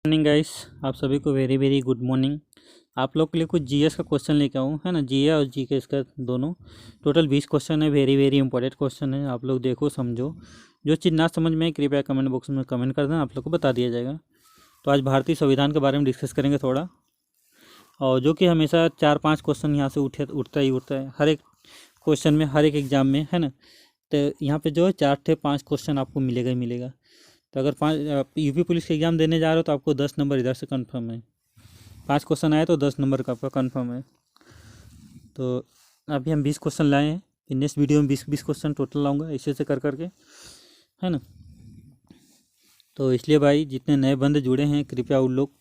Morning guys, आप सभी को वेरी वेरी गुड मॉर्निंग। आप लोग के लिए कुछ जीएस का क्वेश्चन लेके आऊँ, है ना। जीए और जीके इसका दोनों टोटल 20 क्वेश्चन है। वेरी वेरी इंपॉर्टेंट क्वेश्चन है। आप लोग देखो, समझो। जो चीज़ ना समझ में कृपया कमेंट बॉक्स में कमेंट कर देना, आप लोग को बता दिया जाएगा। तो आज भारतीय संविधान के बारे में डिस्कस करेंगे थोड़ा, और जो कि हमेशा 4-5 क्वेश्चन यहाँ से उठता ही है हर एक क्वेश्चन में, हर एक एग्जाम में, है ना। तो यहाँ पे जो है 4 से 5 क्वेश्चन आपको मिलेगा ही मिलेगा। तो अगर 5 यूपी पुलिस के एग्ज़ाम देने जा रहे हो तो आपको 10 नंबर इधर से कंफर्म है। 5 क्वेश्चन आए तो 10 नंबर का आपका कंफर्म है। तो अभी हम 20 क्वेश्चन लाए हैं। फिर नेक्स्ट वीडियो में 20 क्वेश्चन टोटल लाऊंगा, ऐसे कर करके, है ना। तो इसलिए भाई, जितने नए बंदे जुड़े हैं कृपया उन लोग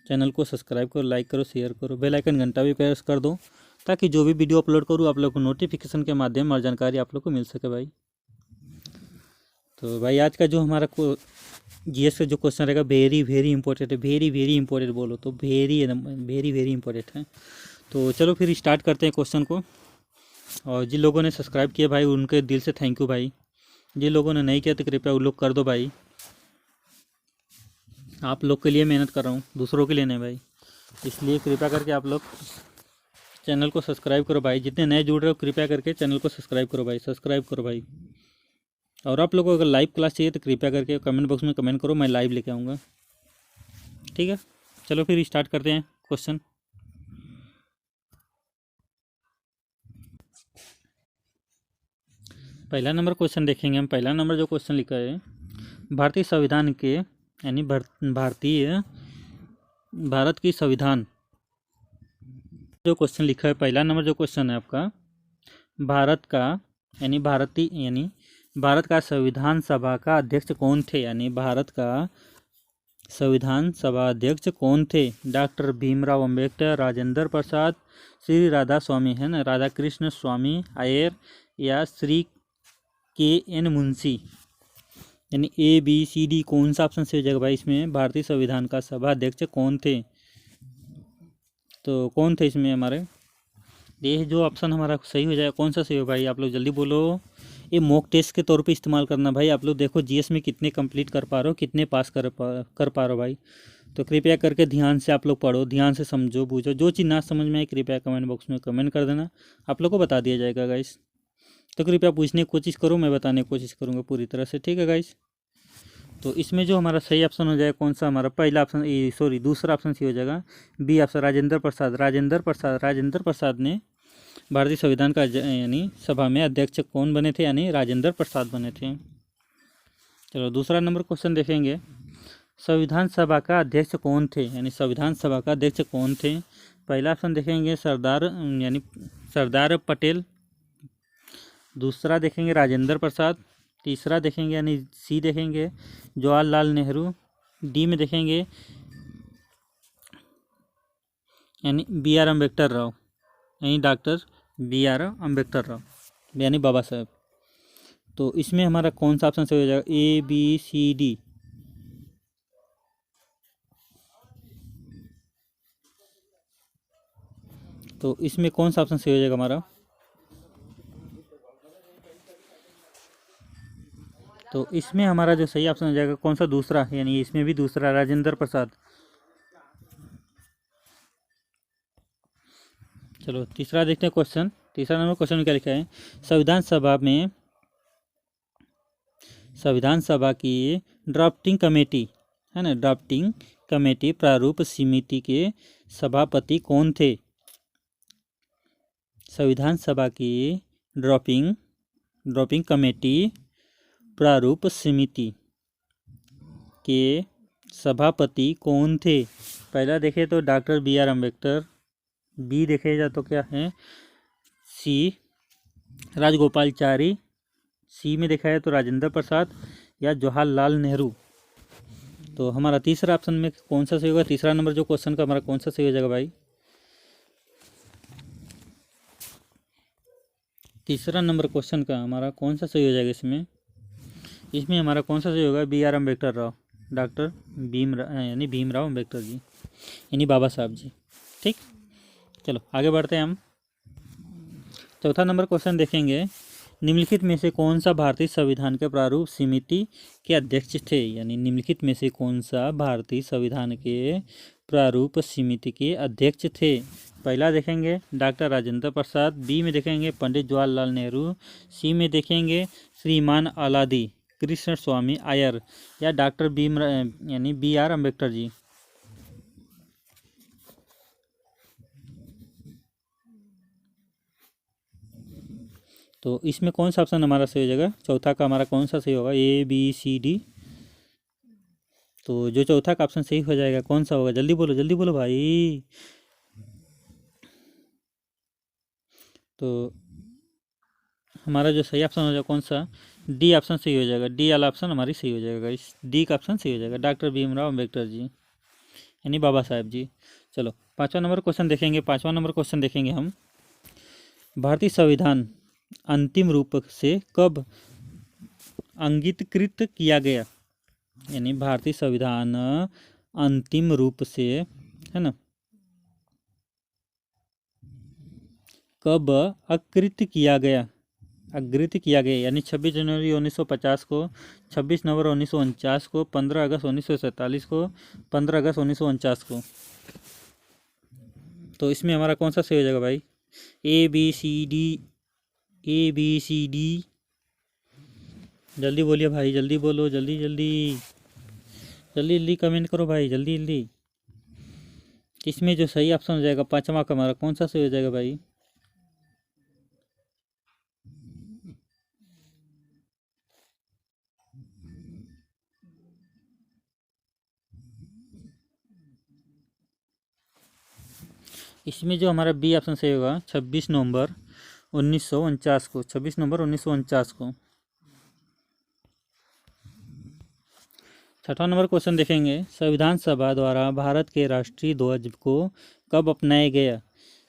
चैनल को सब्सक्राइब करो, लाइक करो, शेयर करो, बेल आइकन घंटा भी प्रेस कर दो, ताकि जो भी वीडियो अपलोड करूँ आप लोग को नोटिफिकेशन के माध्यम और जानकारी आप लोग को मिल सके भाई। तो भाई आज का जो हमारा जीएस का जो क्वेश्चन रहेगा वेरी वेरी इंपॉर्टेंट है। वेरी वेरी इंपॉर्टेंट बोलो तो वेरी वेरी इंपॉर्टेंट है। तो चलो फिर स्टार्ट करते हैं क्वेश्चन को। और जिन लोगों ने सब्सक्राइब किया भाई, उनके दिल से थैंक यू भाई। जिन लोगों ने नहीं किया तो कृपया उन लोग कर दो भाई। आप लोग के लिए मेहनत कर रहा हूँ, दूसरों के लिए नहीं भाई। इसलिए कृपया करके आप लोग चैनल को सब्सक्राइब करो भाई। जितने नए जुड़ रहे हो कृपया करके चैनल को सब्सक्राइब करो भाई, सब्सक्राइब करो भाई। और आप लोगों को अगर लाइव क्लास चाहिए तो कृपया करके कमेंट बॉक्स में कमेंट करो, मैं लाइव लेके आऊँगा, ठीक है। चलो फिर स्टार्ट करते हैं क्वेश्चन। पहला नंबर क्वेश्चन देखेंगे हम। पहला नंबर जो क्वेश्चन लिखा है, भारतीय संविधान के यानी भारतीय भारत की संविधान जो क्वेश्चन लिखा है, पहला नंबर जो क्वेश्चन है आपका, भारत का यानी भारत का संविधान सभा का अध्यक्ष कौन थे। यानी भारत का संविधान सभा अध्यक्ष कौन थे। डॉक्टर भीमराव अंबेडकर, राजेंद्र प्रसाद, श्री राधा स्वामी, है ना, राधा कृष्ण स्वामी अय्यर, या श्री के.एन. मुंशी। यानी ABCD कौन सा ऑप्शन सही हो जाएगा भाई इसमें। भारतीय संविधान का सभा अध्यक्ष कौन थे, तो कौन थे इसमें हमारे। ये जो ऑप्शन हमारा सही हो जाएगा, कौन सा सही हो भाई, आप लोग जल्दी बोलो। ये मॉक टेस्ट के तौर पे इस्तेमाल करना भाई। आप लोग देखो जीएस में कितने कंप्लीट कर पा रहे हो, कितने पास कर पा रहे हो भाई। तो कृपया करके ध्यान से आप लोग पढ़ो, ध्यान से समझो बूझो। जो चीज़ ना समझ में आए कृपया कमेंट बॉक्स में कमेंट कर देना, आप लोग को बता दिया जाएगा गाइस। तो कृपया पूछने की कोशिश करो, मैं बताने की कोशिश करूँगा पूरी तरह से, ठीक है गाइस। तो इसमें जो हमारा सही ऑप्शन हो जाएगा कौन सा, हमारा पहला ऑप्शन, सॉरी दूसरा ऑप्शन सही हो जाएगा, बी ऑप्शन, राजेंद्र प्रसाद ने भारतीय संविधान का यानी सभा में अध्यक्ष कौन बने थे, यानी राजेंद्र प्रसाद बने थे। चलो दूसरा नंबर क्वेश्चन देखेंगे, संविधान सभा का अध्यक्ष कौन थे। यानी संविधान सभा का अध्यक्ष कौन थे। पहला ऑप्शन देखेंगे सरदार पटेल, दूसरा देखेंगे राजेंद्र प्रसाद, तीसरा देखेंगे यानी सी देखेंगे जवाहरलाल नेहरू, डी में देखेंगे यानी BR अम्बेडकर राव, यानी डॉक्टर BR अम्बेडकर राव, यानी बाबा साहब। तो इसमें हमारा कौन सा ऑप्शन सही हो जाएगा, ABCD। तो इसमें कौन सा ऑप्शन सही हो जाएगा हमारा, तो इसमें हमारा जो सही ऑप्शन हो जाएगा कौन सा, दूसरा, यानी इसमें भी दूसरा, राजेंद्र प्रसाद। चलो तीसरा देखते हैं क्वेश्चन। तीसरा नंबर क्वेश्चन में क्या लिखा है, संविधान सभा की ड्राफ्टिंग कमेटी, है ना, ड्राफ्टिंग कमेटी प्रारूप समिति के सभापति कौन थे। संविधान सभा की ड्राफ्टिंग कमेटी प्रारूप समिति के सभापति कौन थे। पहला देखे तो डॉक्टर BR अम्बेडकर, बी देखे जा तो क्या है सी राजगोपालचारी, सी में देखा है तो राजेंद्र प्रसाद, या जवाहरलाल नेहरू। तो हमारा तीसरा ऑप्शन में कौन सा सही होगा, तीसरा नंबर जो क्वेश्चन का हमारा कौन सा सही हो जाएगा भाई। तीसरा नंबर क्वेश्चन का हमारा कौन सा सही हो जाएगा इसमें हमारा कौन सा सही होगा, BR अम्बेडकर राव, डॉक्टर यानी भीमराव अम्बेडकर जी, यानी बाबा साहब जी, ठीक। चलो आगे बढ़ते हैं हम। चौथा नंबर क्वेश्चन देखेंगे, निम्नलिखित में से कौन सा भारतीय संविधान के प्रारूप समिति के अध्यक्ष थे? यानी निम्नलिखित में से कौन सा भारतीय संविधान के प्रारूप समिति के अध्यक्ष थे? पहला देखेंगे डॉक्टर राजेंद्र प्रसाद, बी में देखेंगे पंडित जवाहरलाल नेहरू, सी में देखेंगे श्रीमान अलादी कृष्ण स्वामी अय्यर, या डॉक्टर यानी B.R. अम्बेडकर जी। तो इसमें कौन सा ऑप्शन हमारा सही हो जाएगा? चौथा का हमारा कौन सा सही होगा? A, B, C, D। तो जो चौथा का ऑप्शन सही हो जाएगा कौन सा होगा? जल्दी बोलो भाई। तो हमारा जो सही ऑप्शन हो जाएगा कौन सा? डी ऑप्शन सही हो जाएगा। डी वाला ऑप्शन हमारी सही हो जाएगा। इस डी का ऑप्शन सही हो जाएगा, डॉक्टर भीमराव अम्बेडकर जी यानी बाबा साहेब जी। चलो 5वां नंबर क्वेश्चन देखेंगे। 5वां नंबर क्वेश्चन देखेंगे हम, भारतीय संविधान अंतिम रूप से कब अंगीकृत किया गया? यानी भारतीय संविधान अंतिम रूप से, है ना, कब अकृत किया गया? अग्रित किया गया यानी 26 जनवरी 1950 को, 26 नवंबर 1949 को, 15 अगस्त 1947 को, 15 अगस्त 1949 को। तो इसमें हमारा कौन सा सही हो जाएगा भाई? A, B, C, D। जल्दी बोलिए भाई, जल्दी बोलो, जल्दी जल्दी जल्दी जल्दी कमेंट करो भाई, जल्दी जल्दी। इसमें जो सही ऑप्शन हो जाएगा 5वां का हमारा कौन सा सही हो जाएगा भाई? इसमें जो हमारा बी ऑप्शन सही होगा 26 नवंबर 1949 को, 26 नवंबर 1949 को। 6वां नंबर क्वेश्चन देखेंगे, संविधान सभा द्वारा भारत के राष्ट्रीय ध्वज को कब अपनाया गया?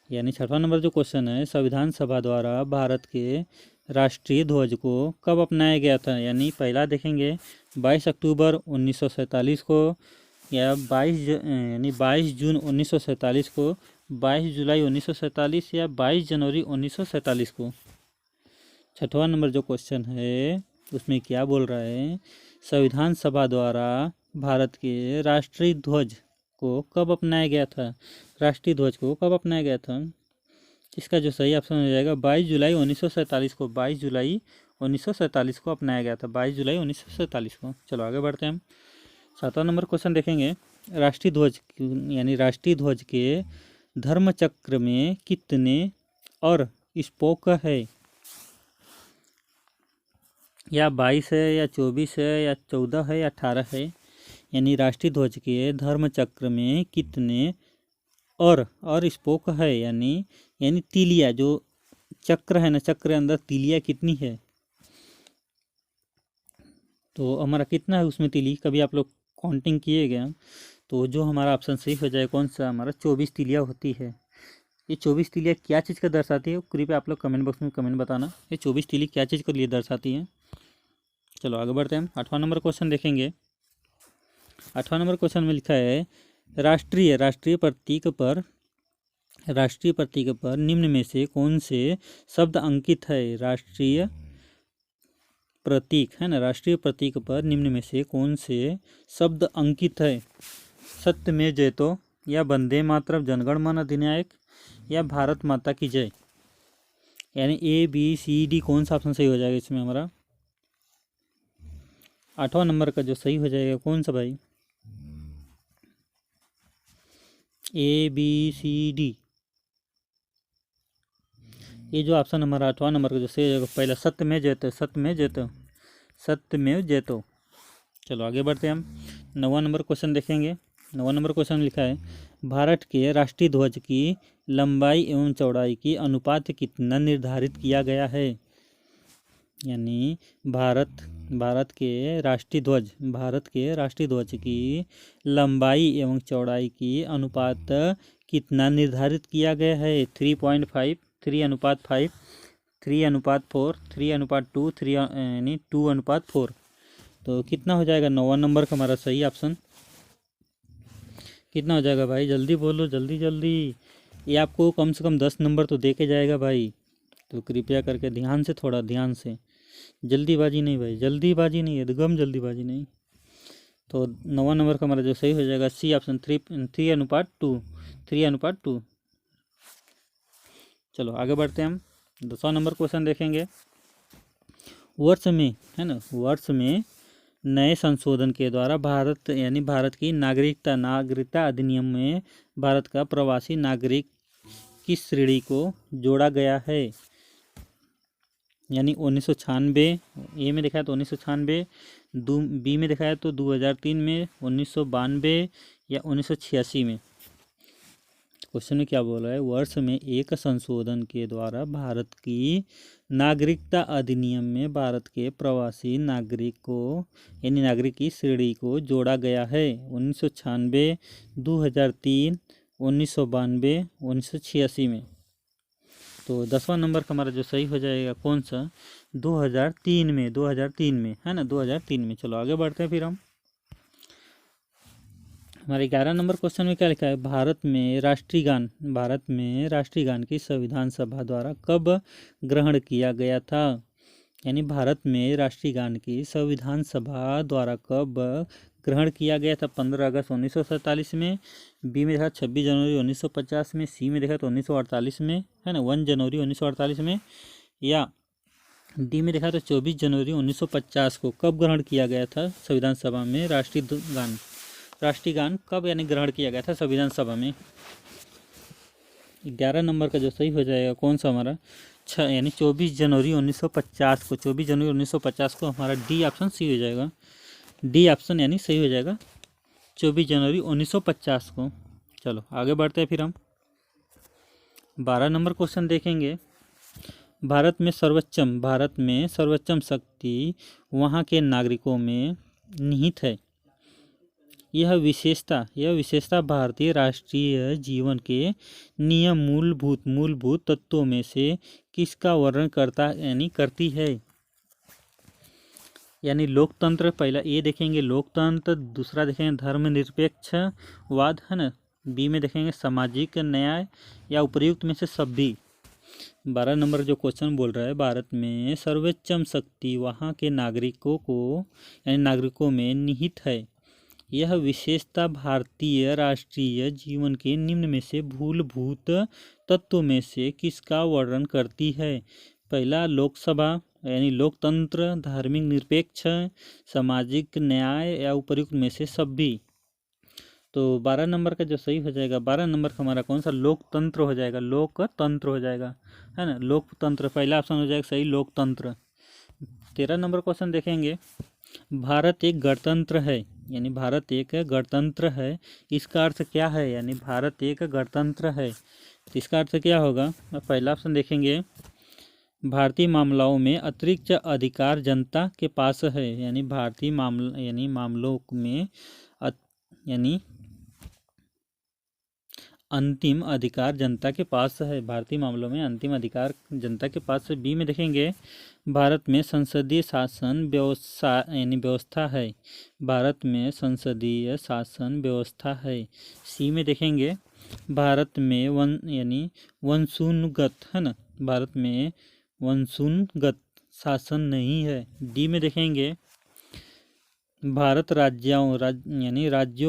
यानी 6वां नंबर जो क्वेश्चन है, संविधान सभा द्वारा भारत के राष्ट्रीय ध्वज को कब अपनाया गया था? यानी पहला देखेंगे 22 अक्टूबर 1947 को, या 22 जून 1947 को, 22 जुलाई 1947, या 22 जनवरी 1947 को। 6वां नंबर जो क्वेश्चन है उसमें क्या बोल रहा है? संविधान सभा द्वारा भारत के राष्ट्रीय ध्वज को कब अपनाया गया था? राष्ट्रीय ध्वज को कब अपनाया गया था? इसका जो सही ऑप्शन हो जाएगा 22 जुलाई 1947 को। 22 जुलाई 1947 को अपनाया गया था, 22 जुलाई 1947 को। चलो आगे बढ़ते हैं हम। 7वां नंबर क्वेश्चन देखेंगे, राष्ट्रीय ध्वज यानी राष्ट्रीय ध्वज के धर्म चक्र में कितने और स्पोक है? या 22 है, या 24 है, या 14 है, या 18 है? यानी राष्ट्रीय ध्वज के धर्म चक्र में कितने और स्पोक है? यानी तीलिया, जो चक्र है ना, चक्र के अंदर तीलिया कितनी है? तो हमारा कितना है उसमें तीली? कभी आप लोग काउंटिंग किए गए? तो जो हमारा ऑप्शन सही हो जाए कौन सा? हमारा 24 तीलिया होती है। ये 24 तीलिया क्या चीज़ का दर्शाती है? कृपया आप लोग कमेंट बॉक्स में कमेंट बताना, ये 24 तीली क्या चीज़ के लिए दर्शाती है। चलो आगे बढ़ते हैं हम। 8वां नंबर क्वेश्चन देखेंगे। 8वां नंबर क्वेश्चन में लिखा है, राष्ट्रीय प्रतीक पर निम्न में से कौन से शब्द अंकित है? राष्ट्रीय प्रतीक है ना, राष्ट्रीय प्रतीक पर निम्न में से कौन से शब्द अंकित है? सत्यमेव जयतो, या वंदे मातरम, जनगण मन अधिनायक, या भारत माता की जय। यानी A, B, C, D कौन सा ऑप्शन सही हो जाएगा इसमें हमारा? 8वां नंबर का जो सही हो जाएगा कौन सा भाई? A, B, C, D। ये जो ऑप्शन हमारा 8वां नंबर का जो सही हो जाएगा, पहला सत्यमेव जयतो। चलो आगे बढ़ते हैं हम। 9वां नंबर क्वेश्चन देखेंगे। 9वां नंबर क्वेश्चन लिखा है, भारत के राष्ट्रीय ध्वज की लंबाई एवं चौड़ाई की अनुपात कितना निर्धारित किया गया है? यानी भारत के राष्ट्रीय ध्वज की लंबाई एवं चौड़ाई की अनुपात कितना निर्धारित किया गया है? 3.5, 3:5, 3:4, 3:2, 3 यानी 2:4। तो कितना हो जाएगा 9वां नंबर का हमारा सही ऑप्शन? कितना हो जाएगा भाई? जल्दी बोलो, जल्दी जल्दी। ये आपको कम से कम 10 नंबर तो दे के जाएगा भाई। तो कृपया करके ध्यान से, थोड़ा ध्यान से, जल्दीबाजी नहीं भाई, जल्दीबाजी नहीं, एकदम जल्दीबाजी नहीं। तो 9वां नंबर का हमारा जो सही हो जाएगा सी ऑप्शन, 3:2, 3:2। चलो आगे बढ़ते हैं हम। 10वां नंबर क्वेश्चन देखेंगे। वर्ष में, है ना, वर्ष में नए संशोधन के द्वारा भारत यानी भारत की नागरिकता अधिनियम में भारत का प्रवासी नागरिक किस श्रेणी को जोड़ा गया है। यानी 1996, ए में देखा है तो 1996, बी में देखा है तो 2003 में, 1992 या 1986 में। क्वेश्चन में क्या बोला है, वर्ष में एक संशोधन के द्वारा भारत की नागरिकता अधिनियम में भारत के प्रवासी नागरिक को यानी नागरिक की श्रेणी को जोड़ा गया है। 1996, 2003, 1992, 1986 में। तो 10वां नंबर का हमारा जो सही हो जाएगा कौन सा, 2003 में, 2003 में, है ना, 2003 में। चलो आगे बढ़ते हैं फिर हम। हमारे 11 नंबर क्वेश्चन में क्या लिखा है, भारत में राष्ट्रीय गान की संविधान सभा द्वारा कब ग्रहण किया गया था। यानी भारत में राष्ट्रीय गान की संविधान सभा द्वारा कब ग्रहण किया गया था। 15 अगस्त 1947 में, बी में देखा 26 जनवरी 1950 में, सी में देखा तो 1948 में, है ना, 1 जनवरी 1948 में, या डी में देखा तो 24 जनवरी 1950 को कब ग्रहण किया गया था संविधान सभा में राष्ट्रीय गान कब यानी ग्रहण किया गया था संविधान सभा में। 11 नंबर का जो सही हो जाएगा कौन सा हमारा, यानी 24 जनवरी 1950 को, 24 जनवरी 1950 को हमारा डी ऑप्शन सी हो जाएगा। डी ऑप्शन यानी सही हो जाएगा 24 जनवरी 1950 को। चलो आगे बढ़ते हैं फिर हम। 12 नंबर क्वेश्चन देखेंगे। भारत में सर्वोच्चम शक्ति वहाँ के नागरिकों में निहित है। यह विशेषता भारतीय राष्ट्रीय जीवन के नियम मूलभूत तत्वों में से किसका वर्णन करती है। यानी लोकतंत्र, पहला ए देखेंगे लोकतंत्र, दूसरा देखेंगे धर्मनिरपेक्षवाद, है ना, बी में देखेंगे सामाजिक न्याय, या उपर्युक्त में से सब भी। 12 नंबर जो क्वेश्चन बोल रहा है, भारत में सर्वोच्चम शक्ति वहाँ के नागरिकों में निहित है। यह विशेषता भारतीय राष्ट्रीय जीवन के निम्न में से मूलभूत तत्वों में से किसका वर्णन करती है। पहला लोकसभा यानी लोकतंत्र, धार्मिक निरपेक्ष, सामाजिक न्याय, या उपर्युक्त में से सब भी। तो 12 नंबर का जो सही हो जाएगा, 12 नंबर का हमारा कौन सा, लोकतंत्र हो जाएगा, लोकतंत्र हो जाएगा, है ना, लोकतंत्र पहला ऑप्शन हो जाएगा सही, लोकतंत्र। 13 नंबर क्वेश्चन देखेंगे। भारत एक गणतंत्र है, यानी भारत एक गणतंत्र है, इसका अर्थ क्या है। यानी भारत एक गणतंत्र है तो इसका अर्थ क्या होगा। पहला ऑप्शन देखेंगे, भारतीय मामलों में अतिरिक्त अधिकार जनता के पास है। यानी भारतीय मामलों में यानी अंतिम अधिकार जनता के पास है। भारतीय मामलों में अंतिम अधिकार जनता के पास है। बी में देखेंगे, भारत में संसदीय शासन व्यवस्था है। भारत में संसदीय शासन व्यवस्था है। सी में देखेंगे, भारत में वंशानुगत, है ना, भारत में वंशानुगत शासन नहीं है। डी में देखेंगे, भारत राज्यों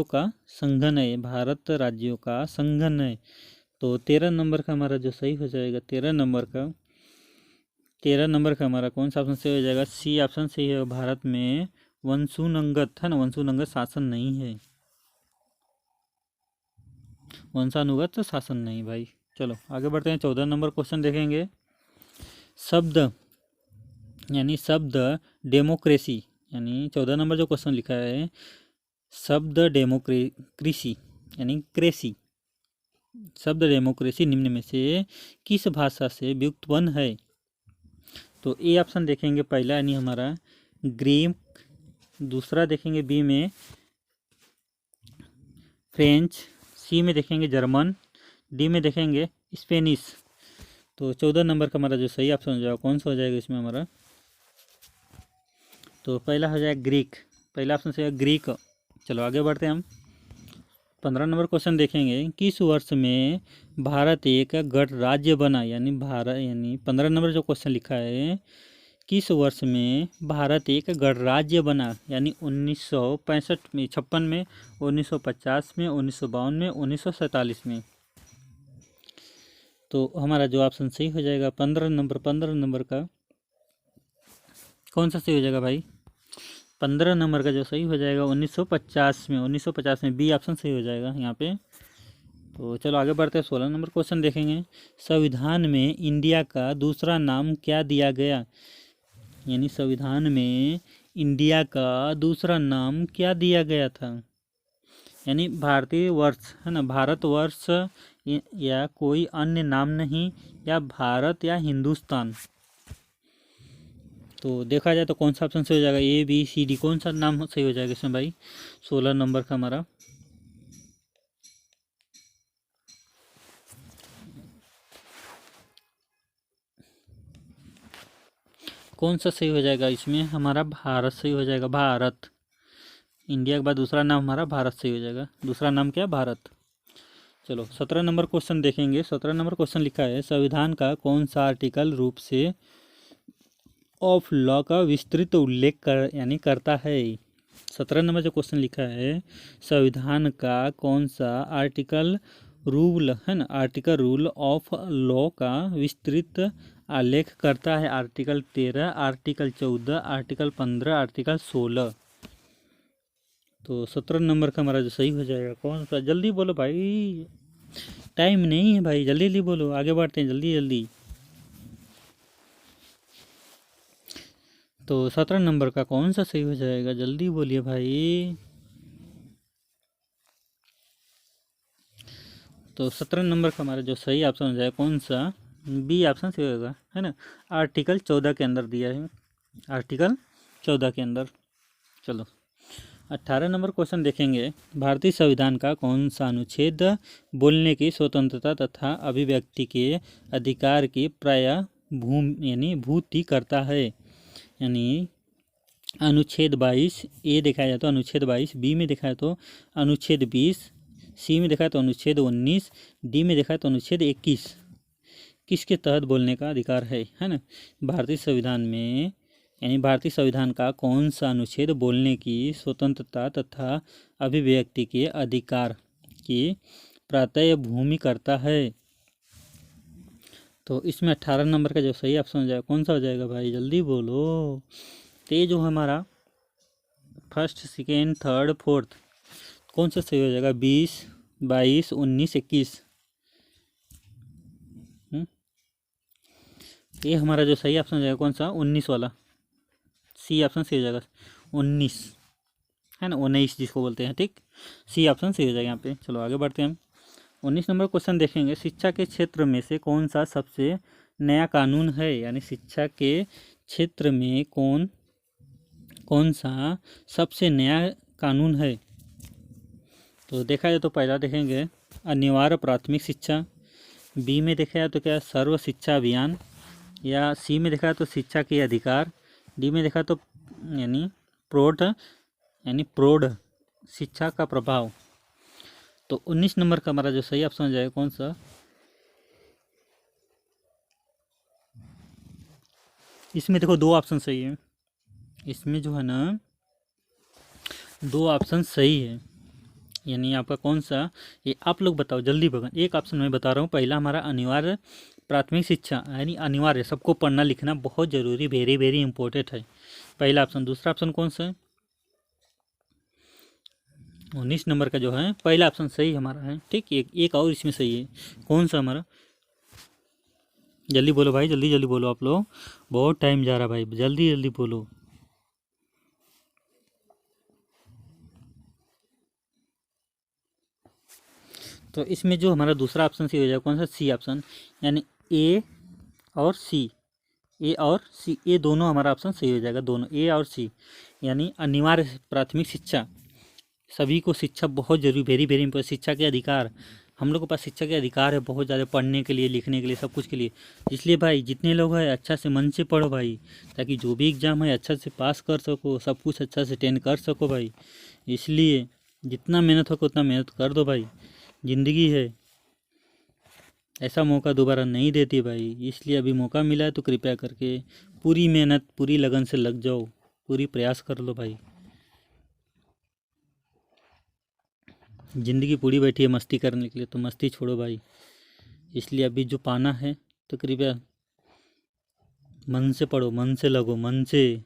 का संघन है। भारत राज्यों का संघन है। तो 13 नंबर का हमारा जो सही हो जाएगा, 13 नंबर का हमारा कौन सा ऑप्शन सही हो जाएगा, सी ऑप्शन सही है। भारत में वंशानुगत, है ना, वंशानुगत शासन नहीं है, वंशानुगत शासन नहीं भाई। चलो आगे बढ़ते हैं। 14 नंबर क्वेश्चन देखेंगे। शब्द डेमोक्रेसी, यानी 14 नंबर जो क्वेश्चन लिखा है, शब्द डेमोक्रेसी यानी क्रेसी, शब्द डेमोक्रेसी निम्न में से किस भाषा से व्युत्पन्न है। तो ए ऑप्शन देखेंगे पहला, यानी हमारा ग्रीक, दूसरा देखेंगे बी में फ्रेंच, सी में देखेंगे जर्मन, डी में देखेंगे स्पेनिश। तो 14 नंबर का हमारा जो सही ऑप्शन हो जाएगा कौन सा हो जाएगा इसमें हमारा, तो पहला हो जाएगा ग्रीक, पहला ऑप्शन से ग्रीक। चलो आगे बढ़ते हैं हम। 15 नंबर क्वेश्चन देखेंगे, किस वर्ष में भारत एक गणराज्य बना, यानी भारत, यानी 15 नंबर जो क्वेश्चन लिखा है, किस वर्ष में भारत एक गणराज्य बना, यानी 1965 में, 56 में, 1950 में, 1952 में, 1947 में। तो हमारा जो ऑप्शन सही हो जाएगा 15 नंबर का कौन सा सही हो जाएगा भाई? 15 नंबर का जो सही हो जाएगा 1950 में, 1950 में बी ऑप्शन सही हो जाएगा यहाँ पे। तो चलो आगे बढ़ते हैं, 16 नंबर क्वेश्चन देखेंगे, संविधान में इंडिया का दूसरा नाम क्या दिया गया, यानी संविधान में इंडिया का दूसरा नाम क्या दिया गया था, यानी भारतीय वर्ष है ना, भारतवर्ष या कोई अन्य नाम नहीं, या भारत या हिंदुस्तान। तो देखा जाए तो कौन सा ऑप्शन सही हो जाएगा, ए बी सी डी, कौन सा नाम सही हो जाएगा इसमें भाई? 16 नंबर का हमारा कौन सा सही हो जाएगा इसमें? हमारा भारत सही हो जाएगा, भारत। इंडिया के बाद दूसरा नाम हमारा भारत सही हो जाएगा, दूसरा नाम क्या? भारत। चलो 17 नंबर क्वेश्चन देखेंगे, 17 नंबर क्वेश्चन लिखा है, संविधान का कौन सा आर्टिकल रूप से ऑफ लॉ का विस्तृत उल्लेख कर यानी करता है? 17 नंबर जो क्वेश्चन लिखा है, संविधान का कौन सा आर्टिकल रूल है ना, आर्टिकल रूल ऑफ लॉ का विस्तृत आलेख करता है? Article 13, article 14, article 15, article 16। तो 17 नंबर का हमारा जो सही हो जाएगा कौन सा? जल्दी बोलो भाई, टाइम नहीं है भाई, जल्दी जल्दी बोलो, आगे बढ़ते हैं जल्दी जल्दी। तो 17 नंबर का कौन सा सही हो जाएगा, जल्दी बोलिए भाई। तो 17 नंबर का हमारा जो सही ऑप्शन हो जाएगा कौन सा? बी ऑप्शन सही होगा, है ना, आर्टिकल 14 के अंदर दिया है, आर्टिकल 14 के अंदर। चलो 18 नंबर क्वेश्चन देखेंगे, भारतीय संविधान का कौन सा अनुच्छेद बोलने की स्वतंत्रता तथा अभिव्यक्ति के अधिकार की प्राय यानी भूति करता है, यानी अनुच्छेद 22 ए देखा जाए तो अनुच्छेद 22, बी में देखा है तो अनुच्छेद 20, सी में देखा है तो अनुच्छेद 19, डी में देखा है तो अनुच्छेद 21 किसके तहत बोलने का अधिकार है ना? भारतीय संविधान में, यानी भारतीय संविधान का कौन सा अनुच्छेद बोलने की स्वतंत्रता तथा अभिव्यक्ति के अधिकार की प्रातः भूमि करता है? तो इसमें 18 नंबर का जो सही ऑप्शन हो जाएगा कौन सा हो जाएगा भाई? जल्दी बोलो, ते जो हमारा फर्स्ट, सेकेंड, थर्ड, फोर्थ कौन सा सही हो जाएगा? 20, 22, 19, 21। ये हमारा जो सही ऑप्शन हो जाएगा कौन सा? 19 वाला, सी ऑप्शन सही हो जाएगा, 19 है ना, 19 जिसको बोलते हैं, ठीक, सी ऑप्शन सही हो जाएगा यहाँ पे। चलो आगे बढ़ते हैं हम, 19 नंबर क्वेश्चन देखेंगे, शिक्षा के क्षेत्र में से कौन सा सबसे नया कानून है, यानी शिक्षा के क्षेत्र में कौन सा सबसे नया कानून है? तो देखा जाए तो पहला देखेंगे अनिवार्य प्राथमिक शिक्षा, बी में देखा जाए तो क्या सर्व शिक्षा अभियान, या सी में देखा जाए तो शिक्षा के अधिकार, डी में देखा तो यानी प्रौढ़ शिक्षा का प्रभाव। तो 19 नंबर का हमारा जो सही ऑप्शन हो जाएगा कौन सा? इसमें देखो दो ऑप्शन सही है, इसमें जो है ना दो ऑप्शन सही है, यानी आपका कौन सा, ये आप लोग बताओ जल्दी भगन। एक ऑप्शन मैं बता रहा हूँ, पहला हमारा अनिवार्य प्राथमिक शिक्षा, यानी अनिवार्य, सबको पढ़ना लिखना बहुत ज़रूरी, वेरी वेरी इंपॉर्टेंट है, पहला ऑप्शन। दूसरा ऑप्शन कौन सा है? 19 नंबर का जो है पहला ऑप्शन सही हमारा है, ठीक। एक और इसमें सही है, कौन सा हमारा? जल्दी बोलो भाई, जल्दी जल्दी बोलो आप लोग, बहुत टाइम जा रहा भाई, जल्दी जल्दी बोलो। तो इसमें जो हमारा दूसरा ऑप्शन सही हो जाएगा कौन सा? सी ऑप्शन, यानी ए और सी, ए और सी, ये दोनों हमारा ऑप्शन सही हो जाएगा, दोनों ए और सी, यानी अनिवार्य प्राथमिक शिक्षा, सभी को शिक्षा बहुत जरूरी, वेरी वेरी इंपॉर्टेंट, शिक्षा के अधिकार, हम लोग के पास शिक्षा के अधिकार है बहुत ज़्यादा, पढ़ने के लिए, लिखने के लिए, सब कुछ के लिए। इसलिए भाई जितने लोग हैं अच्छा से मन से पढ़ो भाई, ताकि जो भी एग्ज़ाम है अच्छा से पास कर सको, सब कुछ अच्छा से अटेंड कर सको भाई। इसलिए जितना मेहनत हो उतना मेहनत कर दो भाई, ज़िंदगी है, ऐसा मौका दोबारा नहीं देती भाई। इसलिए अभी मौका मिला है तो कृपया करके पूरी मेहनत पूरी लगन से लग जाओ, पूरी प्रयास कर लो भाई। ज़िंदगी पूरी बैठी है मस्ती करने के लिए, तो मस्ती छोड़ो भाई। इसलिए अभी जो पाना है तो कृपया मन से पढ़ो, मन से लगो, मन से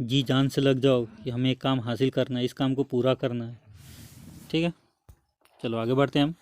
जी जान से लग जाओ कि हमें एक काम हासिल करना है, इस काम को पूरा करना है। ठीक है, चलो आगे बढ़ते हैं हम।